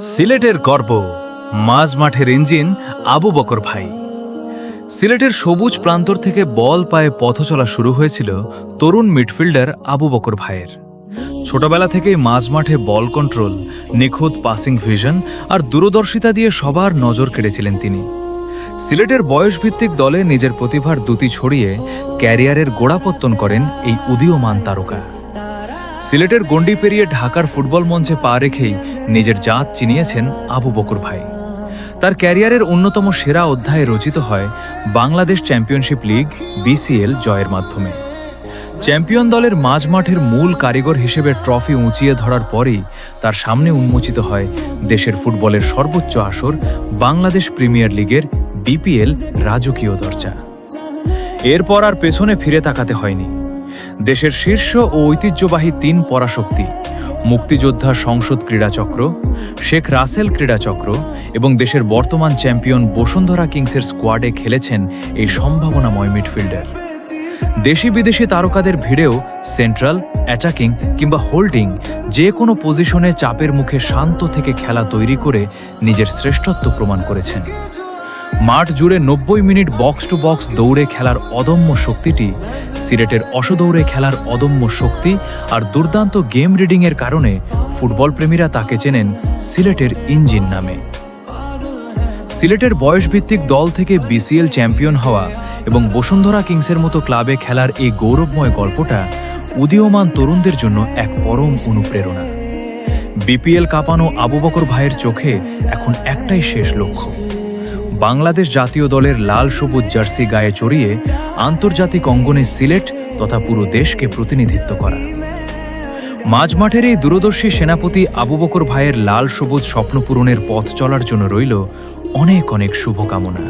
সিলেটের গর্ব, মাঝ মাঠের ইঞ্জিন আবু বকর ভাই। সিলেটের সবুজ প্রান্তর থেকে বল পায়ে পথ চলা শুরু হয়েছিল তরুণ মিডফিল্ডার আবু বকর ভাইয়ের। ছোটবেলা থেকেই মাঝ মাঠে বল কন্ট্রোল, নিখুঁত পাসিং ভিশন আর দূরদর্শিতা দিয়ে সবার নজর কেড়েছিলেন তিনি। সিলেটের বয়সভিত্তিক দলে নিজের প্রতিভার দ্যুতি ছড়িয়ে ক্যারিয়ারের গোড়াপত্তন করেন এই উদীয়মান তারকা। সিলেটের গণ্ডি পেরিয়ে ঢাকার ফুটবল মঞ্চে পা রেখেই নিজের জাত চিনিয়েছেন আবু বকর ভাই। তার ক্যারিয়ারের অন্যতম সেরা অধ্যায়ে রচিত হয় বাংলাদেশ চ্যাম্পিয়নশিপ লিগ BCL জয়ের মাধ্যমে। চ্যাম্পিয়ন দলের মাঝ মাঠের মূল কারিগর হিসেবে ট্রফি উঁচিয়ে ধরার পরই তার সামনে উন্মোচিত হয় দেশের ফুটবলের সর্বোচ্চ আসর বাংলাদেশ প্রিমিয়ার লিগের BPL রাজকীয় দরজা। এরপর আর পেছনে ফিরে তাকাতে হয়নি। দেশের শীর্ষ ও ঐতিহ্যবাহী 3 পরাশক্তি মুক্তিযোদ্ধা সংসদ ক্রীড়াচক্র, শেখ রাসেল ক্রীড়াচক্র এবং দেশের বর্তমান চ্যাম্পিয়ন বসুন্ধরা কিংসের স্কোয়াডে খেলেছেন এই সম্ভাবনাময় মিডফিল্ডার। দেশি বিদেশি তারকাদের ভিড়েও সেন্ট্রাল, অ্যাটাকিং কিংবা হোল্ডিং যে কোনো পজিশনে চাপের মুখে শান্ত থেকে খেলা তৈরি করে নিজের শ্রেষ্ঠত্ব প্রমাণ করেছেন। মাঠ জুড়ে 90 মিনিট বক্স টু বক্স দৌড়ে খেলার অদম্য শক্তিটি, সিলেটের অসদৌড়ে খেলার অদম্য শক্তি আর দুর্দান্ত গেম রিডিংয়ের কারণে ফুটবল প্রেমীরা তাকে চেনেন সিলেটের ইঞ্জিন নামে। সিলেটের বয়সভিত্তিক দল থেকে BCL চ্যাম্পিয়ন হওয়া এবং বসুন্ধরা কিংসের মতো ক্লাবে খেলার এই গৌরবময় গল্পটা উদীয়মান তরুণদের জন্য এক পরম অনুপ্রেরণা। BPL কাঁপানো আবু বকর ভাইয়ের চোখে এখন একটাই শেষ লক্ষ্য, বাংলাদেশ জাতীয় দলের লাল সবুজ জার্সি গায়ে চড়িয়ে আন্তর্জাতিক অঙ্গনে সিলেট তথা পুরো দেশকে প্রতিনিধিত্ব করা। মাঝ মাঠের এই দূরদর্শী সেনাপতি আবু বকর ভাইয়ের লাল সবুজ স্বপ্ন পূরণের পথ চলার জন্য রইল অনেক অনেক শুভকামনা।